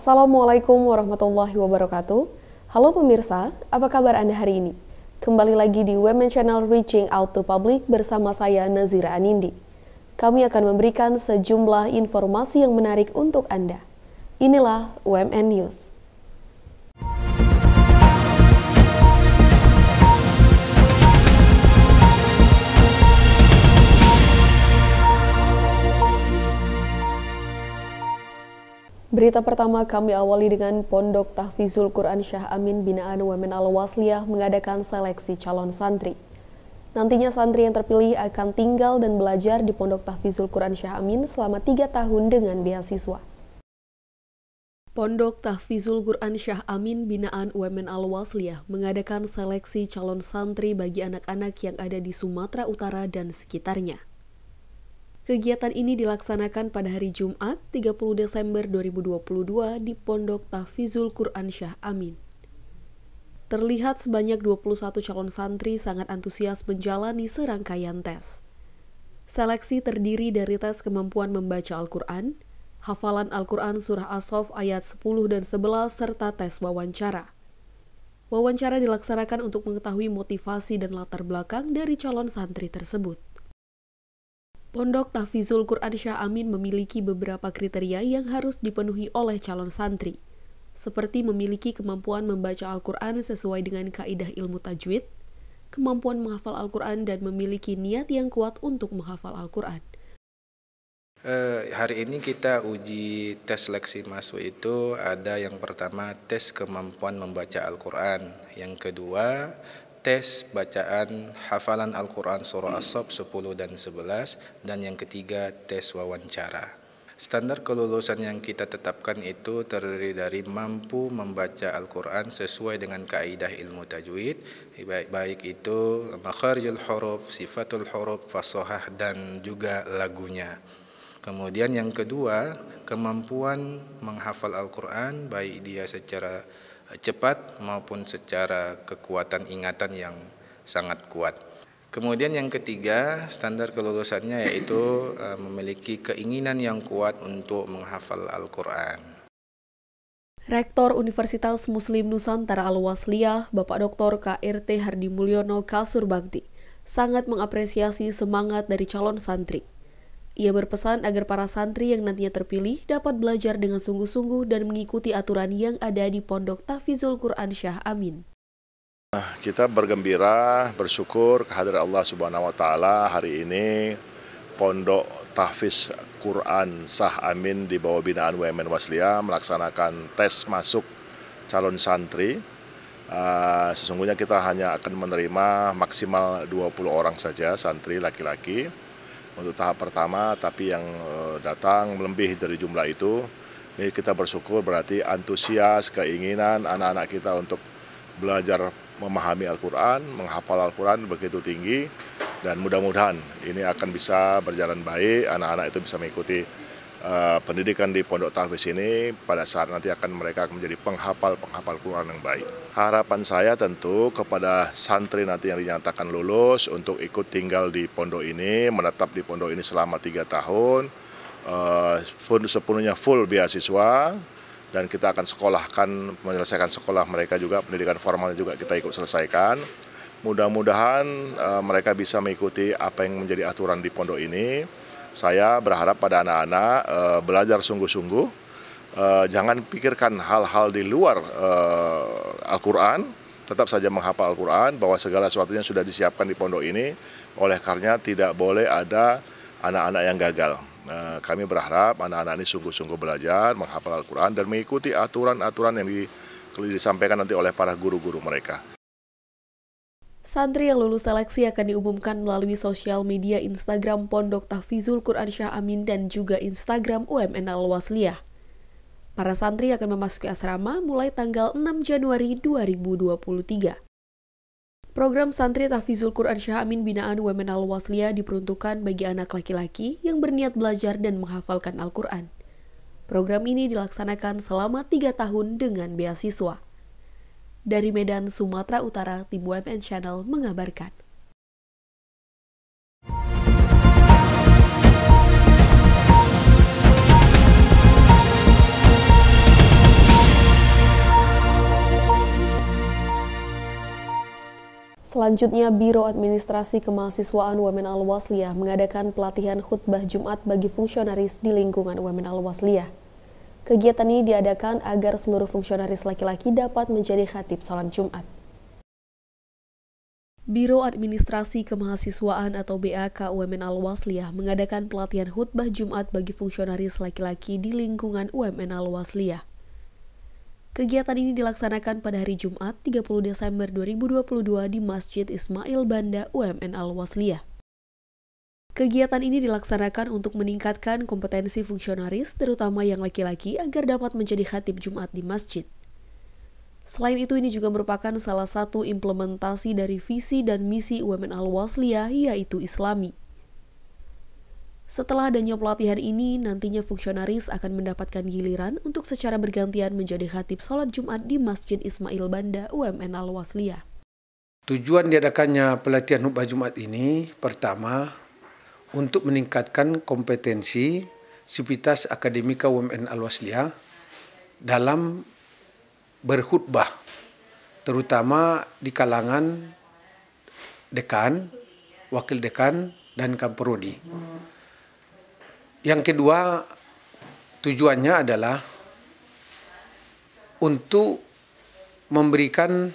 Assalamualaikum warahmatullahi wabarakatuh. Halo pemirsa, apa kabar Anda hari ini? Kembali lagi di UMN Channel Reaching Out to Public bersama saya Nazira Anindi. Kami akan memberikan sejumlah informasi yang menarik untuk Anda. Inilah UMN News. Berita pertama kami awali dengan Pondok Tahfizul Quran Syah Amin binaan UMN Al-Wasliyah mengadakan seleksi calon santri. Nantinya santri yang terpilih akan tinggal dan belajar di Pondok Tahfizul Quran Syah Amin selama 3 tahun dengan beasiswa. Pondok Tahfizul Quran Syah Amin binaan UMN Al-Wasliyah mengadakan seleksi calon santri bagi anak-anak yang ada di Sumatera Utara dan sekitarnya. Kegiatan ini dilaksanakan pada hari Jumat 30 Desember 2022 di Pondok Tahfizul Quran Syah Amin. Terlihat sebanyak 21 calon santri sangat antusias menjalani serangkaian tes. Seleksi terdiri dari tes kemampuan membaca Al-Quran, hafalan Al-Quran Surah As-Saff ayat 10 dan 11, serta tes wawancara. Wawancara dilaksanakan untuk mengetahui motivasi dan latar belakang dari calon santri tersebut. Pondok Tahfizul Quran Syah Amin memiliki beberapa kriteria yang harus dipenuhi oleh calon santri, seperti memiliki kemampuan membaca Al-Quran sesuai dengan kaidah ilmu tajwid, kemampuan menghafal Al-Quran, dan memiliki niat yang kuat untuk menghafal Al-Quran. Hari ini kita uji tes seleksi masuk itu ada yang pertama tes kemampuan membaca Al-Quran, yang kedua tes bacaan hafalan Al-Quran Surah As-Saff 10 dan 11, dan yang ketiga tes wawancara. Standar kelulusan yang kita tetapkan itu terdiri dari mampu membaca Al-Quran sesuai dengan kaidah ilmu tajwid, baik itu makharijul huruf, sifatul huruf, fasahah, dan juga lagunya. Kemudian yang kedua, kemampuan menghafal Al-Quran baik dia secara cepat maupun secara kekuatan ingatan yang sangat kuat. Kemudian yang ketiga, standar kelulusannya yaitu memiliki keinginan yang kuat untuk menghafal Al-Quran. Rektor Universitas Muslim Nusantara Al-Wasliyah, Bapak Dr. KRT Hardi Mulyono Kasurbakti, sangat mengapresiasi semangat dari calon santri. Ia berpesan agar para santri yang nantinya terpilih dapat belajar dengan sungguh-sungguh dan mengikuti aturan yang ada di Pondok Tahfizul Quran Syah Amin. Kita bergembira, bersyukur kehadirat Allah Subhanahu wa Ta'ala hari ini Pondok Tahfiz Quran Syah Amin di bawah binaan UMN Wasliyah melaksanakan tes masuk calon santri. Sesungguhnya kita hanya akan menerima maksimal 20 orang saja santri laki-laki untuk tahap pertama, tapi yang datang lebih dari jumlah itu. Ini kita bersyukur, berarti antusias, keinginan anak-anak kita untuk belajar memahami Al-Quran, menghafal Al-Quran begitu tinggi, dan mudah-mudahan ini akan bisa berjalan baik, anak-anak itu bisa mengikuti pendidikan di Pondok Tahfiz ini pada saat nanti mereka akan menjadi penghafal Quran yang baik. Harapan saya tentu kepada santri nanti yang dinyatakan lulus untuk ikut tinggal di pondok ini, menetap di pondok ini selama 3 tahun, sepenuhnya full beasiswa, dan kita akan sekolahkan, menyelesaikan sekolah mereka juga, pendidikan formalnya juga kita ikut selesaikan. Mudah-mudahan mereka bisa mengikuti apa yang menjadi aturan di pondok ini. Saya berharap pada anak-anak belajar sungguh-sungguh, jangan pikirkan hal-hal di luar Al-Quran, tetap saja menghafal Al-Quran, bahwa segala sesuatunya sudah disiapkan di pondok ini, oleh karenanya tidak boleh ada anak-anak yang gagal. Kami berharap anak-anak ini sungguh-sungguh belajar, menghafal Al-Quran, dan mengikuti aturan-aturan yang disampaikan nanti oleh para guru-guru mereka. Santri yang lulus seleksi akan diumumkan melalui sosial media Instagram Pondok Tahfizul Quran Syah Amin dan juga Instagram UMN Al-Wasliyah. Para santri akan memasuki asrama mulai tanggal 6 Januari 2023. Program Santri Tahfizul Quran Syah Amin binaan UMN Al-Wasliyah diperuntukkan bagi anak laki-laki yang berniat belajar dan menghafalkan Al-Quran. Program ini dilaksanakan selama 3 tahun dengan beasiswa. Dari Medan, Sumatera Utara, tim UMN Channel mengabarkan. Selanjutnya, Biro Administrasi Kemahasiswaan Women Al-Wasliyah mengadakan pelatihan khutbah Jumat bagi fungsionaris di lingkungan Women Al-Wasliyah. Kegiatan ini diadakan agar seluruh fungsionaris laki-laki dapat menjadi khatib salat Jumat. Biro Administrasi Kemahasiswaan atau BAK Women Al-Wasliyah mengadakan pelatihan khutbah Jumat bagi fungsionaris laki-laki di lingkungan UMN Al-Wasliyah. Kegiatan ini dilaksanakan pada hari Jumat 30 Desember 2022 di Masjid Ismail Banda UMN Al-Wasliyah. Kegiatan ini dilaksanakan untuk meningkatkan kompetensi fungsionaris, terutama yang laki-laki, agar dapat menjadi khatib Jumat di masjid. Selain itu, ini juga merupakan salah satu implementasi dari visi dan misi UMN Al-Wasliyah, yaitu Islami. Setelah adanya pelatihan ini, nantinya fungsionaris akan mendapatkan giliran untuk secara bergantian menjadi khatib salat Jumat di Masjid Ismail Banda UMN Al-Wasliyah. Tujuan diadakannya pelatihan khutbah Jumat ini, pertama, untuk meningkatkan kompetensi sivitas akademika UMN Al-Wasliyah dalam berkhutbah, terutama di kalangan dekan, wakil dekan, dan kamprodi. Yang kedua, tujuannya adalah untuk memberikan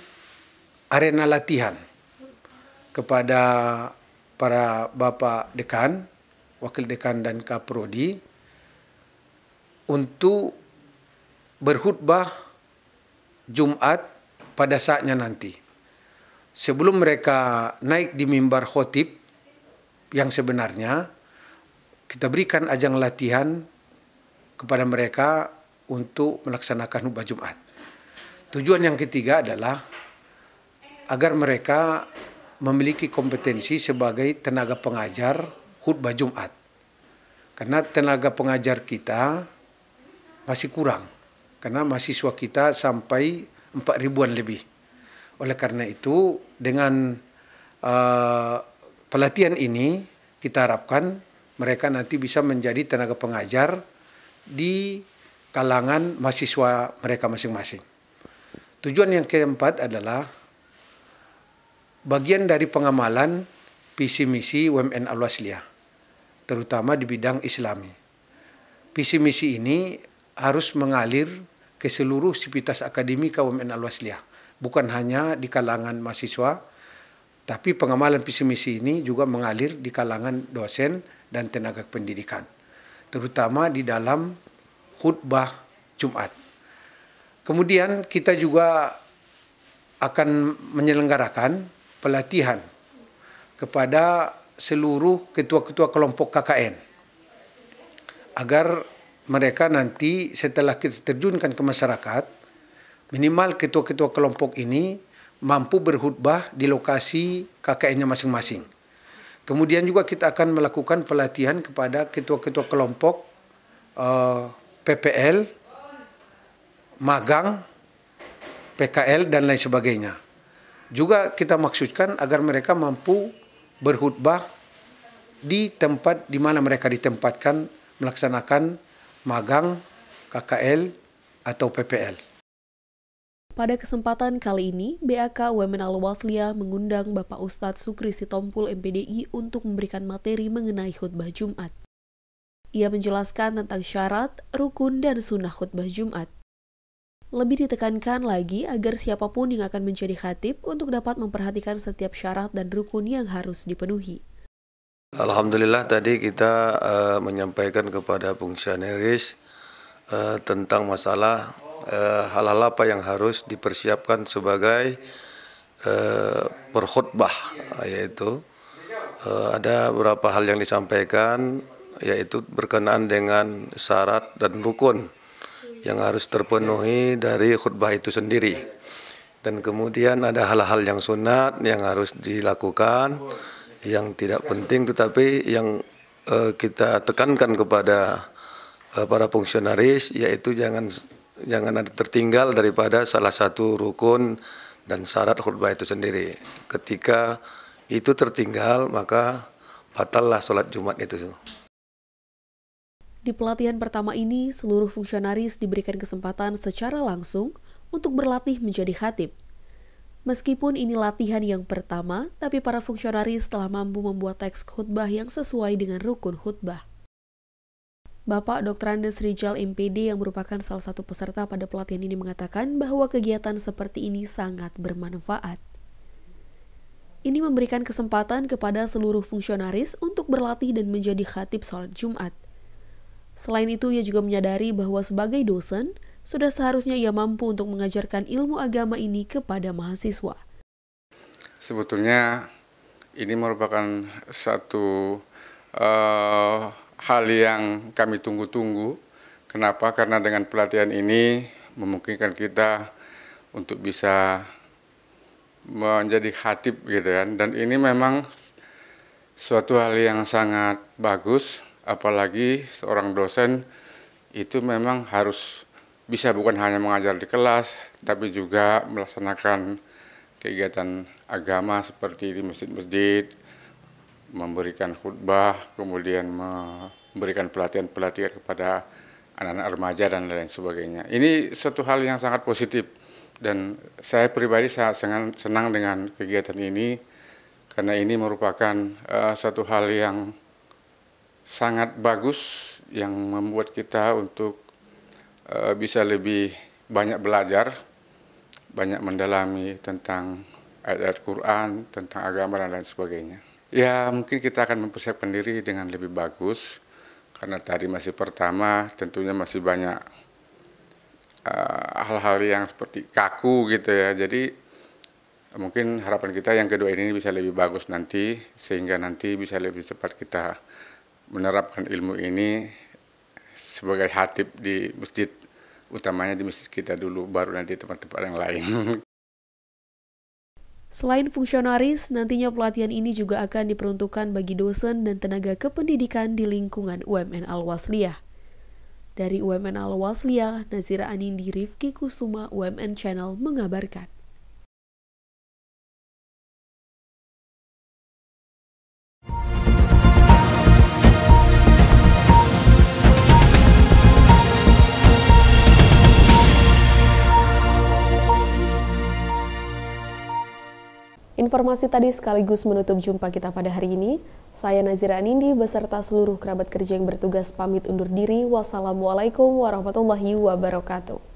arena latihan kepada para bapak dekan, wakil dekan, dan kaprodi untuk berkhutbah Jumat pada saatnya nanti. Sebelum mereka naik di mimbar khotib yang sebenarnya, kita berikan ajang latihan kepada mereka untuk melaksanakan khutbah Jumat. Tujuan yang ketiga adalah agar mereka memiliki kompetensi sebagai tenaga pengajar khutbah Jumat. Karena tenaga pengajar kita masih kurang, karena mahasiswa kita sampai 4.000-an lebih. Oleh karena itu, dengan pelatihan ini kita harapkan mereka nanti bisa menjadi tenaga pengajar di kalangan mahasiswa mereka masing-masing. Tujuan yang keempat adalah bagian dari pengamalan visi misi UMN Al-Wasliyah, terutama di bidang Islami. Visi misi ini harus mengalir ke seluruh sivitas akademika UMN Al-Wasliyah, bukan hanya di kalangan mahasiswa, tapi pengamalan visi misi ini juga mengalir di kalangan dosen dan tenaga pendidikan, terutama di dalam khutbah Jumat. Kemudian kita juga akan menyelenggarakan pelatihan kepada seluruh ketua-ketua kelompok KKN, agar mereka nanti setelah kita terjunkan ke masyarakat, minimal ketua-ketua kelompok ini mampu berkhutbah di lokasi KKN-nya masing-masing. Kemudian juga kita akan melakukan pelatihan kepada ketua-ketua kelompok PPL, magang, PKL, dan lain sebagainya. Juga kita maksudkan agar mereka mampu berkhutbah di tempat di mana mereka ditempatkan melaksanakan magang, KKL, atau PPL. Pada kesempatan kali ini, BAK Women Al-Wasliyah mengundang Bapak Ustadz Sukri Sitompul MPDI untuk memberikan materi mengenai khutbah Jumat. Ia menjelaskan tentang syarat, rukun, dan sunnah khutbah Jumat. Lebih ditekankan lagi agar siapapun yang akan menjadi khatib untuk dapat memperhatikan setiap syarat dan rukun yang harus dipenuhi. Alhamdulillah tadi kita menyampaikan kepada fungsionaris tentang masalah hal-hal apa yang harus dipersiapkan sebagai berkhutbah, yaitu ada beberapa hal yang disampaikan, yaitu berkenaan dengan syarat dan rukun yang harus terpenuhi dari khutbah itu sendiri. Dan kemudian ada hal-hal yang sunat yang harus dilakukan, yang tidak penting tetapi yang kita tekankan kepada para fungsionaris, yaitu jangan ada tertinggal daripada salah satu rukun dan syarat khutbah itu sendiri. Ketika itu tertinggal, maka batallah sholat Jumat itu. Di pelatihan pertama ini, seluruh fungsionaris diberikan kesempatan secara langsung untuk berlatih menjadi khatib. Meskipun ini latihan yang pertama, tapi para fungsionaris telah mampu membuat teks khutbah yang sesuai dengan rukun khutbah. Bapak Dr. Andes Rijal MPD yang merupakan salah satu peserta pada pelatihan ini mengatakan bahwa kegiatan seperti ini sangat bermanfaat. Ini memberikan kesempatan kepada seluruh fungsionaris untuk berlatih dan menjadi khatib sholat Jumat. Selain itu, ia juga menyadari bahwa sebagai dosen, sudah seharusnya ia mampu untuk mengajarkan ilmu agama ini kepada mahasiswa. Sebetulnya ini merupakan satu hal yang kami tunggu-tunggu. Kenapa? Karena dengan pelatihan ini memungkinkan kita untuk bisa menjadi khatib gitu kan. Dan ini memang suatu hal yang sangat bagus, apalagi seorang dosen itu memang harus bisa bukan hanya mengajar di kelas, tapi juga melaksanakan kegiatan agama seperti di masjid-masjid, memberikan khutbah, kemudian memberikan pelatihan-pelatihan kepada anak-anak remaja dan lain sebagainya. Ini suatu hal yang sangat positif dan saya pribadi sangat senang dengan kegiatan ini karena ini merupakan satu hal yang sangat bagus yang membuat kita untuk bisa lebih banyak belajar, banyak mendalami tentang ayat-ayat Quran, tentang agama dan lain sebagainya. Ya mungkin kita akan mempersiapkan diri dengan lebih bagus, karena tadi masih pertama, tentunya masih banyak hal-hal yang seperti kaku gitu ya. Jadi mungkin harapan kita yang kedua ini bisa lebih bagus nanti, sehingga nanti bisa lebih cepat kita menerapkan ilmu ini sebagai khatib di masjid, utamanya di masjid kita dulu, baru nanti tempat-tempat yang lain. Selain fungsionaris, nantinya pelatihan ini juga akan diperuntukkan bagi dosen dan tenaga kependidikan di lingkungan UMN Al-Wasliyah. Dari UMN Al-Wasliyah, Nazira Anindi Rifki Kusuma, UMN Channel mengabarkan. Informasi tadi sekaligus menutup jumpa kita pada hari ini. Saya Nazira Anindi beserta seluruh kerabat kerja yang bertugas pamit undur diri. Wassalamualaikum warahmatullahi wabarakatuh.